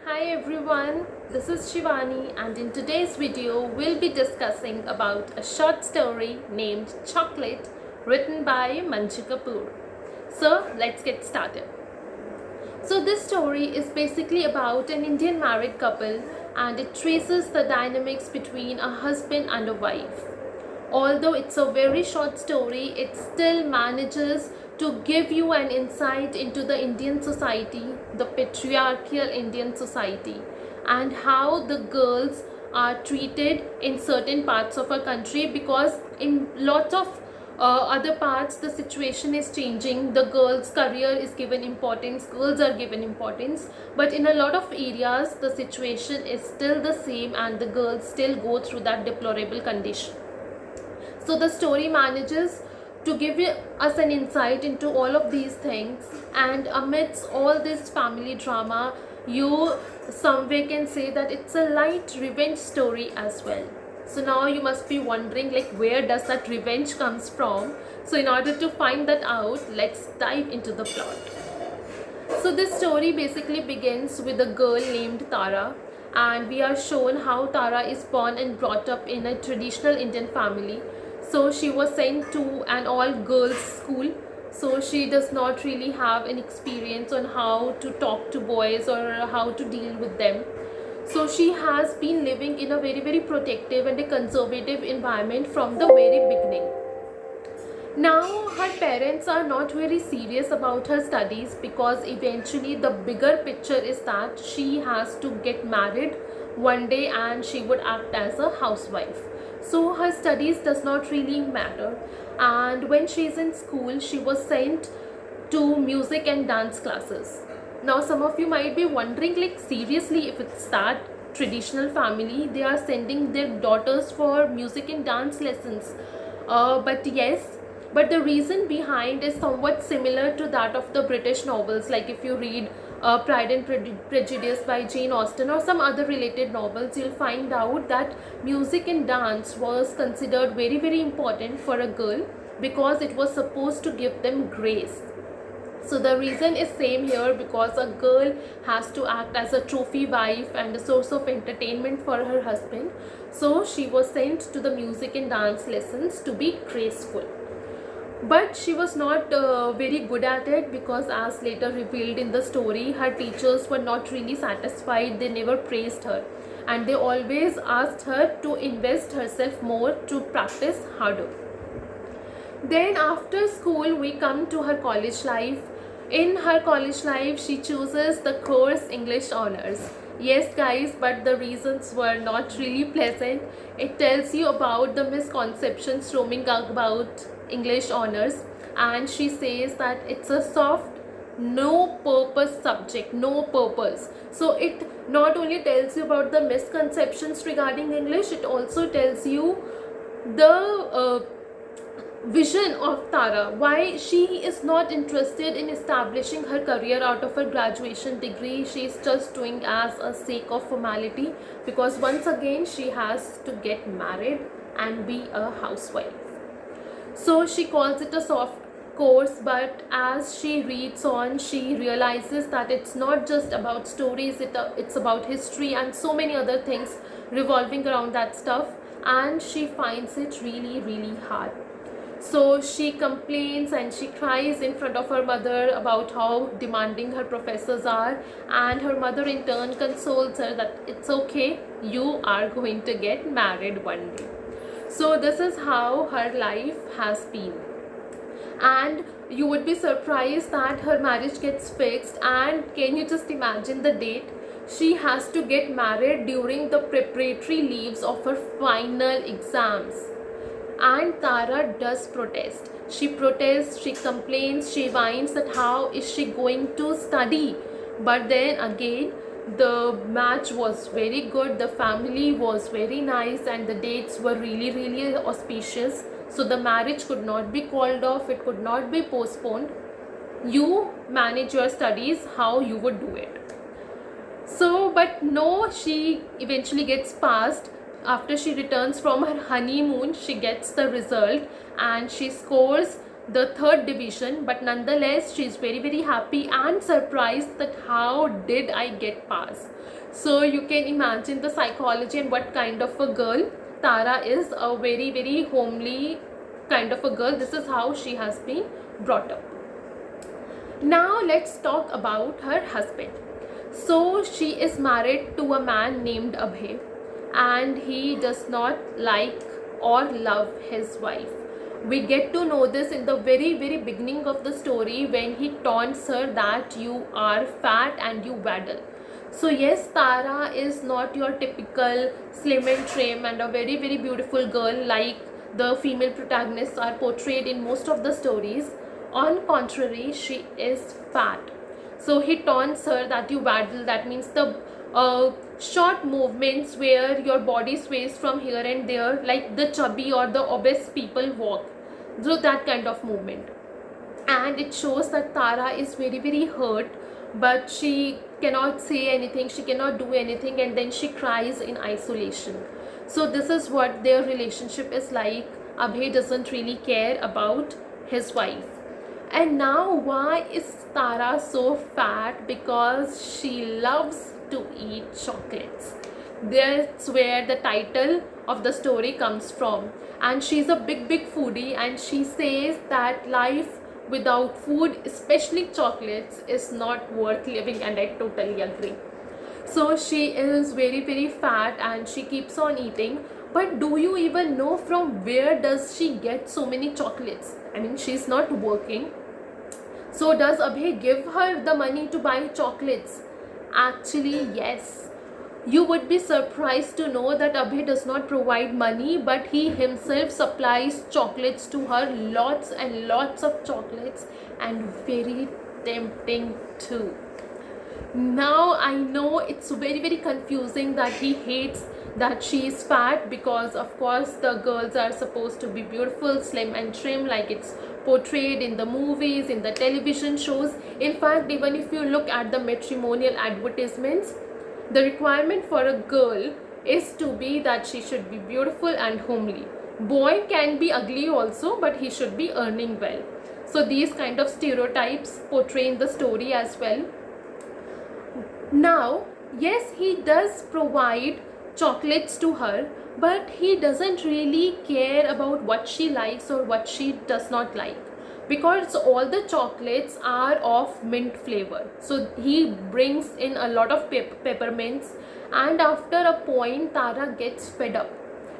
Hi everyone, this is Shivani and in today's video we'll be discussing about a short story named Chocolate written by Manju Kapoor. So let's get started. So this story is basically about an Indian married couple and it traces the dynamics between a husband and a wife. Although it's a very short story, it still manages to give you an insight into the Indian society, the patriarchal Indian society, and how the girls are treated in certain parts of our country, because in lots of other parts the situation is changing. The girls career is given importance, girls are given importance, but in a lot of areas the situation is still the same and the girls still go through that deplorable condition. So the story manages to give us an insight into all of these things, and amidst all this family drama, you somewhere can say that it's a light revenge story as well. So now you must be wondering, like, where does that revenge comes from? So in order to find that out, let's dive into the plot. So this story basically begins with a girl named Tara, and we are shown how Tara is born and brought up in a traditional Indian family. So she was sent to an all girls school, so she does not really have an experience on how to talk to boys or how to deal with them. So she has been living in a very protective and a conservative environment from the very beginning. Now her parents are not very serious about her studies, because eventually the bigger picture is that she has to get married one day and she would act as a housewife. So her studies does not really matter, and when she is in school she was sent to music and dance classes. Now some of you might be wondering, like, seriously, if it's that traditional family, they are sending their daughters for music and dance lessons? But yes, but the reason behind is somewhat similar to that of the British novels. Like if you read Pride and Prejudice by Jane Austen or some other related novels, you'll find out that music and dance was considered very important for a girl, because it was supposed to give them grace. So the reason is same here, because a girl has to act as a trophy wife and a source of entertainment for her husband. So she was sent to the music and dance lessons to be graceful. But she was not very good at it, because as later revealed in the story, her teachers were not really satisfied. They never praised her, and they always asked her to invest herself more, to practice harder. Then after school we come to her college life. In her college life she chooses the course English Honors. Yes guys, but the reasons were not really pleasant. It tells you about the misconceptions roaming about English Honors, and she says that it's a soft, no purpose subject, no purpose. So it not only tells you about the misconceptions regarding English, it also tells you the vision of Tara, why she is not interested in establishing her career out of her graduation degree. She is just doing as a sake of formality, because once again she has to get married and be a housewife. So she calls it a soft course, but as she reads on she realizes that it's not just about stories, it's about history and so many other things revolving around that stuff, and she finds it really hard. So she complains and she cries in front of her mother about how demanding her professors are, and her mother in turn consoles her that it's okay, you are going to get married one day. So this is how her life has been, and you would be surprised that her marriage gets fixed. And can you just imagine the date? She has to get married during the preparatory leaves of her final exams. And Tara does protest. She protests, she complains, she whines that how is she going to study. But then again, the match was very good, the family was very nice, and the dates were really auspicious. So the marriage could not be called off, it could not be postponed. You manage your studies how you would do it. So, but no, she eventually gets passed. After she returns from her honeymoon, she gets the result and she scores the third division, but nonetheless she's very happy and surprised that how did I get past. So you can imagine the psychology and what kind of a girl Tara is. A very homely kind of a girl. This is how she has been brought up. Now let's talk about her husband. So she is married to a man named Abhay, and he does not like or love his wife. We get to know this in the very beginning of the story when he taunts her that you are fat and you waddle. So yes, Tara is not your typical slim and trim and a very beautiful girl like the female protagonists are portrayed in most of the stories. On contrary, she is fat. So he taunts her that you waddle, that means the short movements where your body sways from here and there like the chubby or the obese people walk. So that kind of movement. And it shows that Tara is very hurt, but she cannot say anything, she cannot do anything, and then she cries in isolation. So this is what their relationship is like. Abhay doesn't really care about his wife. And now why is Tara so fat? Because she loves to eat chocolates. That's where the title of the story comes from. And she's a big foodie, and she says that life without food, especially chocolates, is not worth living, and I totally agree. So she is very fat and she keeps on eating. But do you even know from where does she get so many chocolates? I mean, she's not working. So does Abhay give her the money to buy chocolates? Actually, yes. You would be surprised to know that Abhay does not provide money, but he himself supplies chocolates to her, lots and lots of chocolates, and very tempting too. Now I know it's very confusing that he hates that she is fat, because of course the girls are supposed to be beautiful, slim and trim like it's portrayed in the movies, in the television shows. In fact, even if you look at the matrimonial advertisements, the requirement for a girl is to be that she should be beautiful and homely. Boy can be ugly also, but he should be earning well. So these kind of stereotypes portray in the story as well. Now, yes, he does provide chocolates to her, but he doesn't really care about what she likes or what she does not like, because all the chocolates are of mint flavor. So he brings in a lot of peppermints, and after a point Tara gets fed up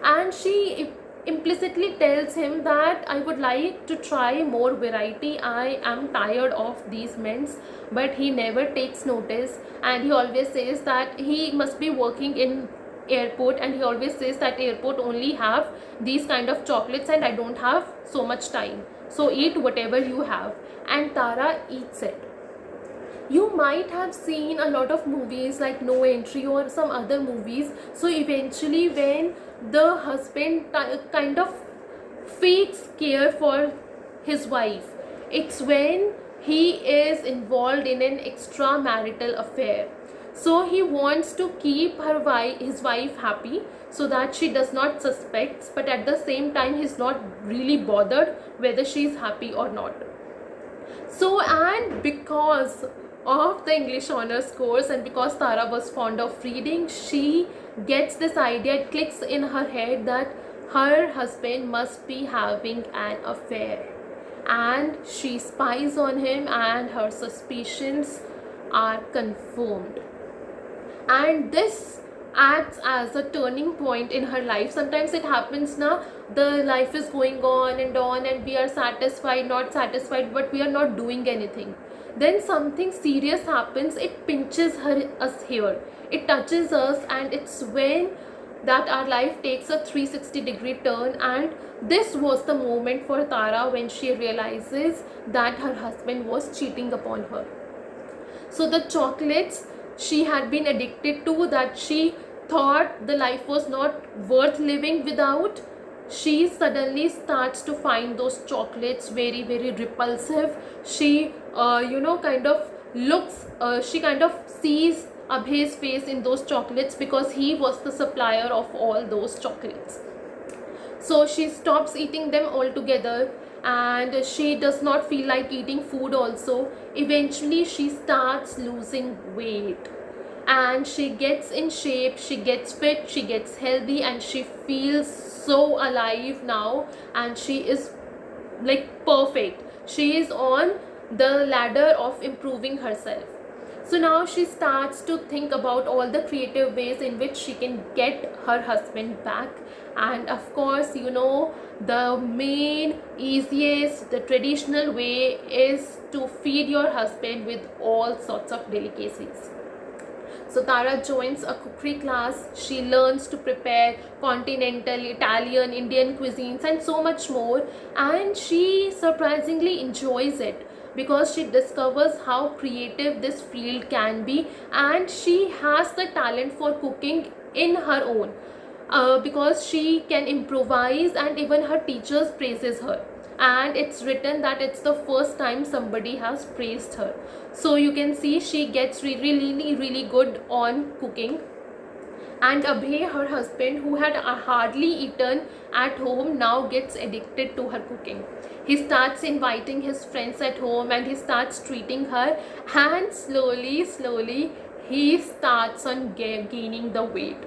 and she implicitly tells him that I would like to try more variety, I am tired of these mints. But he never takes notice, and he always says that he must be working in airport, and he always says that airport only have these kind of chocolates and I don't have so much time, so eat whatever you have. And Tara eats it. You might have seen a lot of movies like No Entry or some other movies. So eventually when the husband kind of fakes care for his wife, it's when he is involved in an extramarital affair. So he wants to keep his wife happy so that she does not suspect, but at the same time he's not really bothered whether she's happy or not. So, and because of the English honors course and because Tara was fond of reading, she gets this idea, it clicks in her head that her husband must be having an affair, and she spies on him and her suspicions are confirmed. And this acts as a turning point in her life. Sometimes it happens now, the life is going on and we are satisfied, not satisfied, but we are not doing anything. Then something serious happens, it pinches us here, it touches us, and it's when that our life takes a 360-degree turn. And this was the moment for Tara when she realizes that her husband was cheating upon her. So the chocolates she had been addicted to, that she thought the life was not worth living without, she suddenly starts to find those chocolates very repulsive. She kind of looks, she kind of sees Abhay's face in those chocolates because he was the supplier of all those chocolates. So she stops eating them altogether, and she does not feel like eating food also. Eventually she starts losing weight and she gets in shape, she gets fit, she gets healthy, and she feels so alive now, and she is like perfect. She is on the ladder of improving herself. So now she starts to think about all the creative ways in which she can get her husband back. And of course, the main, easiest, the traditional way is to feed your husband with all sorts of delicacies. So Tara joins a cookery class. She learns to prepare continental, Italian, Indian cuisines and so much more. And she surprisingly enjoys it because she discovers how creative this field can be, and she has the talent for cooking in her own. Because she can improvise, and even her teachers praises her, and it's written that it's the first time somebody has praised her. So you can see she gets really good on cooking. And Abhay, her husband, who had hardly eaten at home, now gets addicted to her cooking. He starts inviting his friends at home and he starts treating her, and slowly he starts on gaining the weight.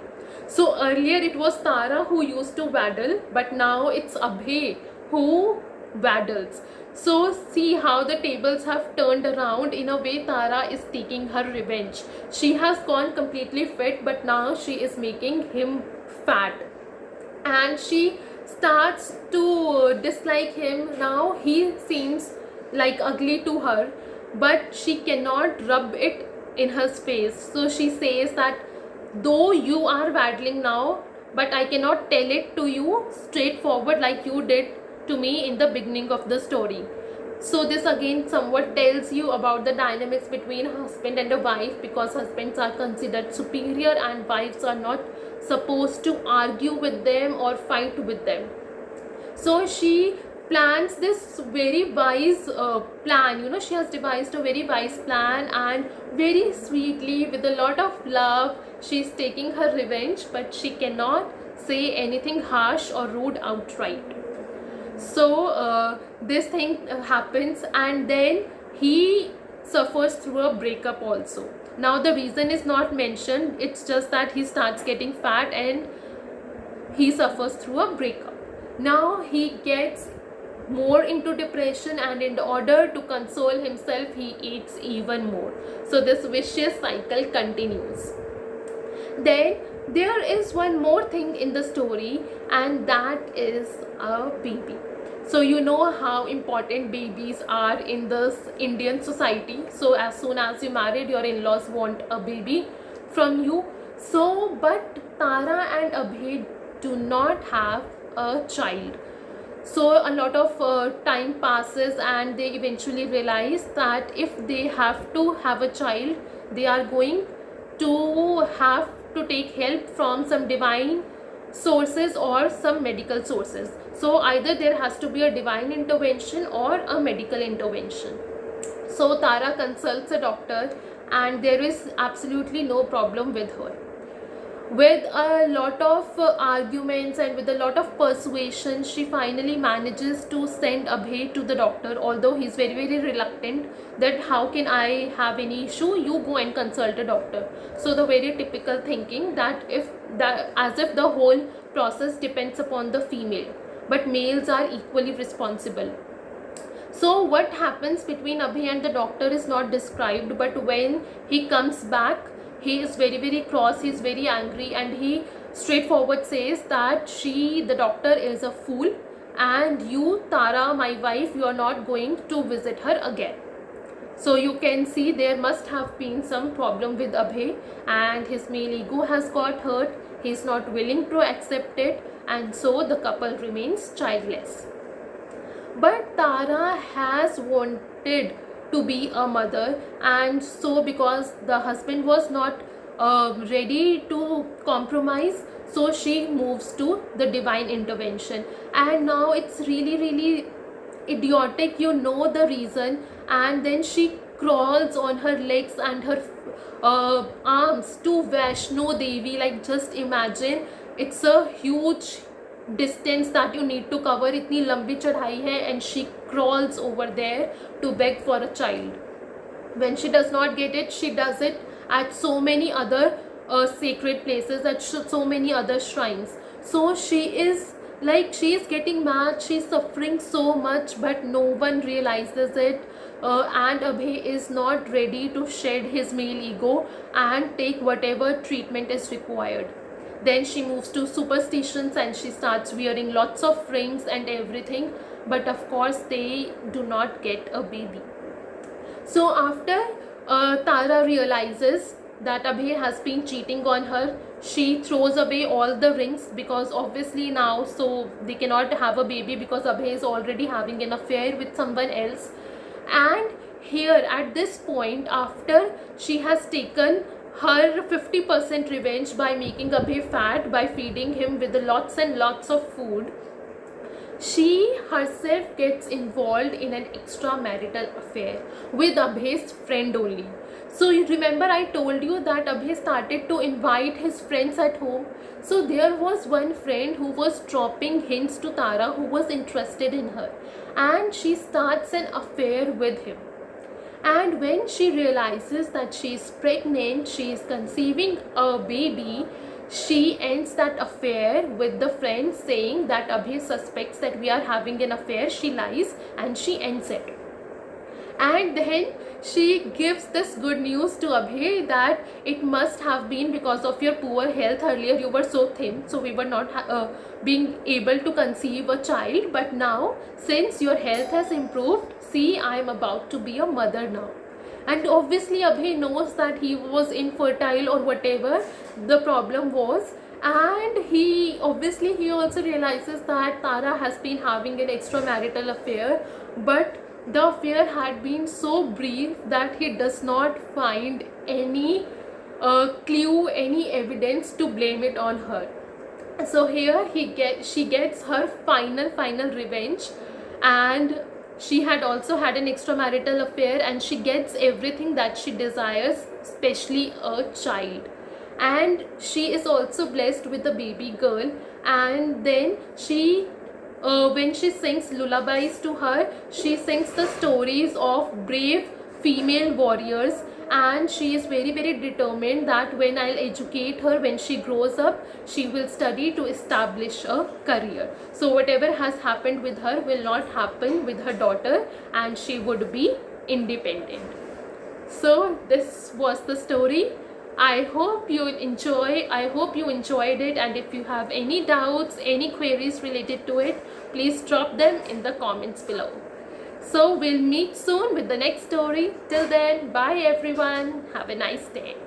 So earlier it was Tara who used to waddle, but now it's Abhay who waddles. So see how the tables have turned around. In a way, Tara is taking her revenge. She has gone completely fit, but now she is making him fat. And she starts to dislike him. Now he seems like ugly to her, but she cannot rub it in his face. So she says that though you are waddling now, but I cannot tell it to you straightforward like you did to me in the beginning of the story. So this again somewhat tells you about the dynamics between husband and a wife, because husbands are considered superior and wives are not supposed to argue with them or fight with them. So she plans this very wise plan. She has devised a very wise plan, and very sweetly, with a lot of love, she's taking her revenge, but she cannot say anything harsh or rude outright. So this thing happens, and then he suffers through a breakup also. Now the reason is not mentioned, it's just that he starts getting fat and he suffers through a breakup. Now he gets more into depression, and in order to console himself he eats even more. So this vicious cycle continues. Then there is one more thing in the story, and that is a baby. So you know how important babies are in this Indian society. So as soon as you married, your in-laws want a baby from you. So but Tara and Abhay do not have a child. So a lot of time passes, and they eventually realize that if they have to have a child, they are going to have to take help from some divine sources or some medical sources. So either there has to be a divine intervention or a medical intervention. So Tara consults a doctor, and there is absolutely no problem with her. With a lot of arguments and with a lot of persuasion, she finally manages to send Abhay to the doctor, although he's very reluctant that how can I have any issue, you go and consult a doctor. So the very typical thinking that as if the whole process depends upon the female, but males are equally responsible. So what happens between Abhay and the doctor is not described, but when he comes back, he is very cross, he is very angry, and he straightforward says that the doctor is a fool, and you, Tara, my wife, you are not going to visit her again. So you can see there must have been some problem with Abhay, and his male ego has got hurt, he is not willing to accept it, and so the couple remains childless. But Tara has wanted to be a mother, and so because the husband was not ready to compromise, so she moves to the divine intervention. And now it's really idiotic, the reason, and then she crawls on her legs and her arms to Vaishno Devi. Like, just imagine, it's a huge distance that you need to cover, इतनी लंबी चढ़ाई है, and she crawls over there to beg for a child. When she does not get it, she does it at so many other sacred places, at so many other shrines. So she is like, she is getting mad, she is suffering so much, but no one realizes it. And Abhay is not ready to shed his male ego and take whatever treatment is required. Then she moves to superstitions and she starts wearing lots of rings and everything, but of course they do not get a baby. So after Tara realizes that Abhay has been cheating on her, she throws away all the rings, because obviously now so they cannot have a baby because Abhay is already having an affair with someone else. And here at this point, after she has taken her 50% revenge by making Abhay fat, by feeding him with lots and lots of food, she herself gets involved in an extramarital affair with Abhay's friend only. So you remember I told you that Abhay started to invite his friends at home. So there was one friend who was dropping hints to Tara, who was interested in her, and she starts an affair with him. And when she realizes that she is pregnant, she is conceiving a baby, she ends that affair with the friend, saying that Abhay suspects that we are having an affair. She lies and she ends it. And then she gives this good news to Abhay that it must have been because of your poor health. Earlier you were so thin, so we were not being able to conceive a child, but now since your health has improved, see, I am about to be a mother now. And obviously Abhay knows that he was infertile or whatever the problem was, and he also realizes that Tara has been having an extramarital affair, but the affair had been so brief that he does not find any clue, any evidence to blame it on her. So here she gets her final revenge, and she had also had an extramarital affair, and she gets everything that she desires, especially a child. And she is also blessed with a baby girl. And then she when she sings lullabies to her, she sings the stories of brave female warriors, and she is very determined that when I'll educate her, when she grows up, she will study to establish a career. So whatever has happened with her will not happen with her daughter, and she would be independent. So this was the story. I hope you enjoyed it, and if you have any doubts, any queries related to it, please drop them in the comments below. So we'll meet soon with the next story. Till then, bye everyone. Have a nice day.